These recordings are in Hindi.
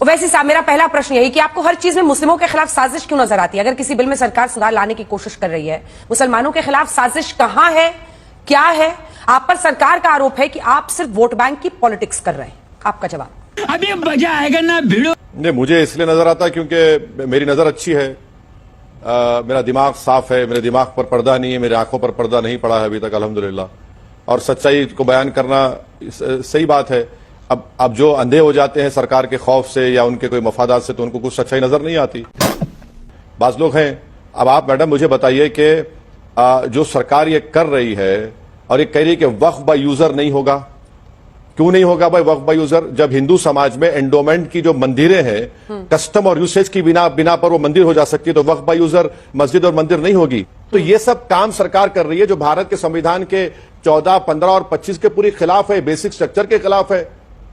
वैसे साहब, मेरा पहला प्रश्न यही कि आपको हर चीज में मुस्लिमों के खिलाफ साजिश क्यों नजर आती है? अगर किसी बिल में सरकार सुधार लाने की कोशिश कर रही है, मुसलमानों के खिलाफ साजिश कहां है, क्या है? आप पर सरकार का आरोप है कि आप सिर्फ वोट बैंक की पॉलिटिक्स कर रहे हैं। आपका जवाब? अभी मजा आएगा ना भिड़ो। नहीं, मुझे इसलिए नजर आता है क्योंकि मेरी नजर अच्छी है, मेरा दिमाग साफ है, मेरे दिमाग पर पर्दा नहीं है, मेरी आंखों पर पर्दा नहीं पड़ा है अभी तक अल्हम्दुलिल्लाह, और सच्चाई को बयान करना सही बात है। अब जो अंधे हो जाते हैं सरकार के खौफ से या उनके कोई मफादात से, तो उनको कुछ सच्चाई नजर नहीं आती। बाज लोग हैं। अब आप मैडम मुझे बताइए कि जो सरकार ये कर रही है और ये कह रही है कि वक्फ बाय यूजर नहीं होगा, क्यों नहीं होगा भाई वक्फ बाय यूजर? जब हिंदू समाज में एंडोमेंट की जो मंदिरें हैं, कस्टम और यूसेज की बिना पर वो मंदिर हो जा सकती है, तो वक्फ बाय यूजर मस्जिद और मंदिर नहीं होगी। तो ये सब काम सरकार कर रही है जो भारत के संविधान के 14, 15 और 25 के पूरी खिलाफ है, बेसिक स्ट्रक्चर के खिलाफ है।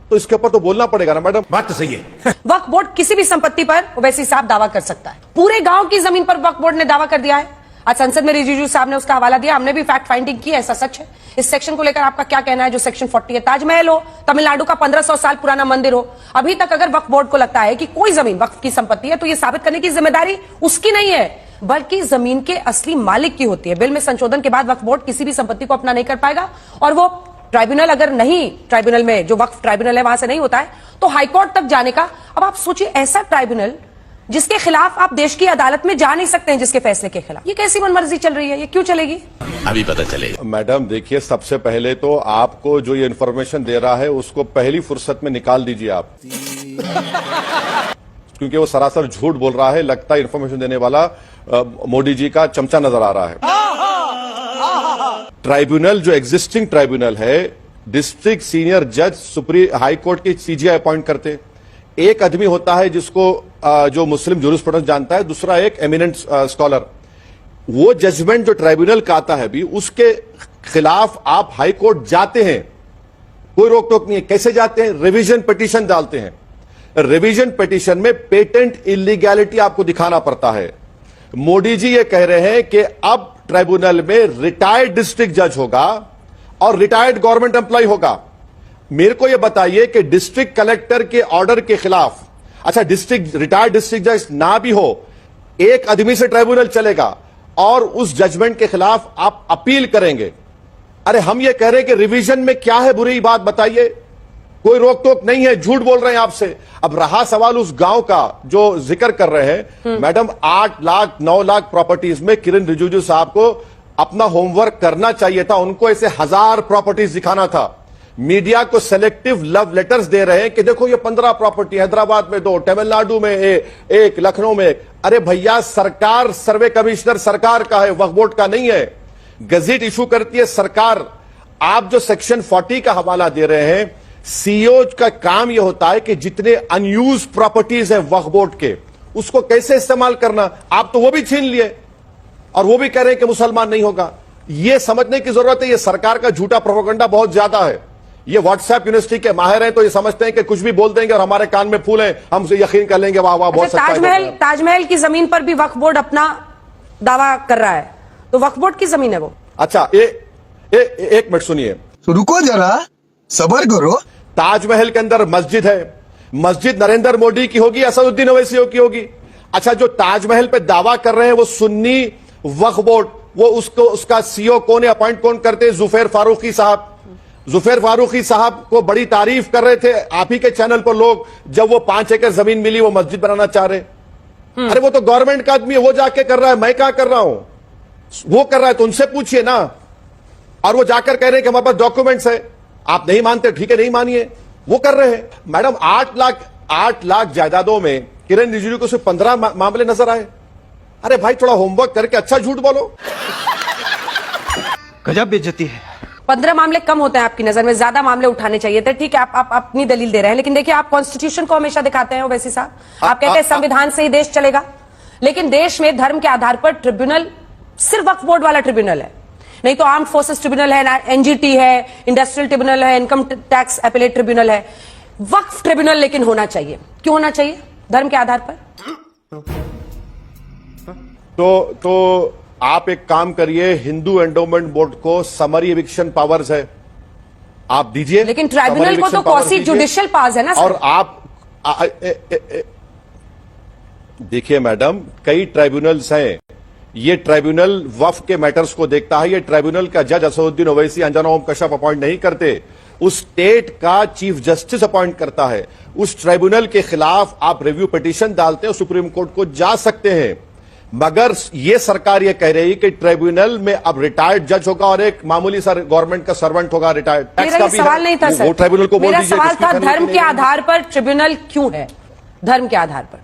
तो इसके ऊपर तो बोलना पड़ेगा ना मैडम। बात तो सही है। वक्फ बोर्ड किसी भी संपत्ति पर ओवैसी साहब दावा कर सकता है। पूरे गांव की जमीन पर वक्फ बोर्ड ने दावा कर दिया है। आज संसद में रिजिजू साहब ने उसका हवाला दिया, हमने भी फैक्ट फाइंडिंग की, ऐसा सच है। इस सेक्शन को लेकर आपका क्या कहना है? जो सेक्शन 40 है, ताजमहल हो, तमिलनाडु का 1500 साल पुराना मंदिर हो, अभी तक अगर वक्फ बोर्ड को लगता है कि कोई जमीन वक्फ की संपत्ति है, तो यह साबित करने की जिम्मेदारी उसकी नहीं है, बल्कि जमीन के असली मालिक की होती है। बिल में संशोधन के बाद वक्फ बोर्ड किसी भी संपत्ति को अपना नहीं कर पाएगा, और वो ट्राइब्यूनल अगर नहीं, ट्राइब्यूनल में जो वक्फ ट्राइब्यूनल है वहां से नहीं होता है, तो हाईकोर्ट तक जाने का। अब आप सोचिए, ऐसा ट्राइब्यूनल जिसके खिलाफ आप देश की अदालत में जा नहीं सकते हैं, जिसके फैसले के खिलाफ। ये कैसी मनमर्जी चल रही है? ये क्यों चलेगी? अभी पता चलेगा। मैडम देखिए, सबसे पहले तो आपको जो ये इन्फॉर्मेशन दे रहा है उसको पहली फुर्सत में निकाल दीजिए आप, क्योंकि वो सरासर झूठ बोल रहा है। लगता है इन्फॉर्मेशन देने वाला मोदी जी का चमचा नजर आ रहा है। ट्राइब्यूनल जो एग्जिस्टिंग ट्राइब्यूनल है, डिस्ट्रिक्ट सीनियर जज सुप्रीम हाई कोर्ट के सीजीआई अपॉइंट करते। एक आदमी होता है जिसको जो मुस्लिम जूरिस्प्रूडेंस जानता है, दूसरा एक एमिनेंट स्कॉलर। वो जजमेंट जो ट्राइब्यूनल का आता है भी, उसके खिलाफ आप हाई कोर्ट जाते हैं, कोई रोक टोक नहीं है। कैसे जाते हैं? रिवीजन पिटीशन डालते हैं। रिवीजन पिटीशन में पेटेंट इलीगैलिटी आपको दिखाना पड़ता है। मोदी जी ये कह रहे हैं कि अब ट्राइब्यूनल में रिटायर्ड डिस्ट्रिक्ट जज होगा और रिटायर्ड गवर्नमेंट एम्प्लॉय होगा। मेरे को यह बताइए कि डिस्ट्रिक्ट कलेक्टर के ऑर्डर के खिलाफ, अच्छा रिटायर्ड डिस्ट्रिक्ट जज ना भी हो, एक आदमी से ट्राइब्यूनल चलेगा और उस जजमेंट के खिलाफ आप अपील करेंगे। अरे हम ये कह रहे हैं कि रिवीजन में क्या है बुरी बात? बताइए। कोई रोक टोक नहीं है, झूठ बोल रहे हैं आपसे। अब रहा सवाल उस गांव का जो जिक्र कर रहे हैं, मैडम 8 लाख 9 लाख प्रॉपर्टीज में किरण रिजिजू साहब को अपना होमवर्क करना चाहिए था। उनको ऐसे 1000 प्रॉपर्टीज दिखाना था। मीडिया को सेलेक्टिव लव लेटर्स दे रहे हैं कि देखो ये 15 प्रॉपर्टी, हैदराबाद में 2, तमिलनाडु में एक, लखनऊ में 1। अरे भैया, सरकार, सर्वे कमिश्नर सरकार का है, वक्फ बोर्ड का नहीं है। गजट इशू करती है सरकार। आप जो सेक्शन 40 का हवाला दे रहे हैं, सीईओ का काम यह होता है कि जितने अनयूज प्रॉपर्टीज हैं वक्फ बोर्ड के, उसको कैसे इस्तेमाल करना। आप तो वो भी छीन लिए और वो भी कह रहे हैं कि मुसलमान नहीं होगा। यह समझने की जरूरत है, यह सरकार का झूठा प्रोपेगेंडा बहुत ज्यादा है। ये व्हाट्सएप यूनिवर्सिटी के माहिर हैं, तो ये समझते हैं कि कुछ भी बोल देंगे और हमारे कान में फूल है, हम उसे यकीन कर लेंगे। वाह वाह, बहुत सच्चा है। ताजमहल की जमीन पर भी वक्फ बोर्ड अपना दावा कर रहा है, तो वक्फ बोर्ड की जमीन है वो। अच्छा, एक मिनट सुनिए, तो रुको जरा, सबर करो। ताजमहल के अंदर मस्जिद है, मस्जिद नरेंद्र मोदी की होगी, असदुद्दीन ओवैसी की होगी। अच्छा, जो ताजमहल पे दावा कर रहे हैं वो सुन्नी वक्फ बोर्ड, वो उसका सीईओ कौन है, अपॉइंट कौन करते हैं? जुफैर फारूकी साहब। जुफैर फारूकी साहब को बड़ी तारीफ कर रहे थे आप ही के चैनल पर लोग, जब वो 5 एकड़ जमीन मिली वो मस्जिद बनाना चाह रहे। अरे वो तो गवर्नमेंट का आदमी है, वो जाके कर रहा है, मैं क्या कर रहा हूं? वो कर रहा है तो उनसे पूछिए ना। और वो जाकर कह रहे हैं कि हमारे पास डॉक्यूमेंट्स है। आप नहीं मानते, ठीक है, नहीं मानिए। वो कर रहे हैं। मैडम 8 लाख जायदादों में किरण रिजिजू को सिर्फ 15 मामले नजर आए। अरे भाई, थोड़ा होमवर्क करके अच्छा झूठ बोलो। गजब बेइज्जती है। 15 मामले कम होते हैं आपकी नजर में, ज्यादा मामले उठाने चाहिए थे। ठीक है, आप अपनी दलील दे रहे हैं, लेकिन देखिए, आप कॉन्स्टिट्यूशन को हमेशा दिखाते हैं ओवैसी साहब। आप कहते हैं संविधान से ही देश चलेगा, लेकिन देश में धर्म के आधार पर ट्रिब्यूनल सिर्फ वक्फ बोर्ड वाला ट्रिब्यूनल है, नहीं तो आर्म्ड फोर्सेस ट्रिब्यूनल है, एनजीटी है, इंडस्ट्रियल ट्रिब्यूनल है, इनकम टैक्स अपीलेट ट्रिब्यूनल है। वक्फ ट्रिब्यूनल लेकिन होना चाहिए। क्यों होना चाहिए? धर्म के आधार पर। तो आप एक काम करिए, हिंदू एंडोमेंट बोर्ड को समरी एविक्शन पावर्स है, आप दीजिए। लेकिन ट्राइब्यूनल को तो क्वासी जुडिशियल पावर्स है ना सर। और देखिए मैडम, कई ट्राइब्यूनल्स हैं। ये ट्राइब्यूनल वक्फ के मैटर्स को देखता है। ये ट्राइब्यूनल का जज असदुद्दीन ओवैसी, अंजना ओम कश्यप अपॉइंट नहीं करते, उस स्टेट का चीफ जस्टिस अपॉइंट करता है। उस ट्राइब्यूनल के खिलाफ आप रिव्यू पिटीशन डालते हो, सुप्रीम कोर्ट को जा सकते हैं। मगर ये सरकार ये कह रही कि ट्राइब्यूनल में अब रिटायर्ड जज होगा और एक मामूली सर गवर्नमेंट का सर्वेंट होगा रिटायर्ड। मेरा ये सवाल नहीं था सर, वो ट्राइब्यूनल को बोल मेरा दीजिए सवाल कि था स्पीकर धर्म ने के नहीं- आधार पर ट्रिब्यूनल क्यों है, धर्म के आधार पर।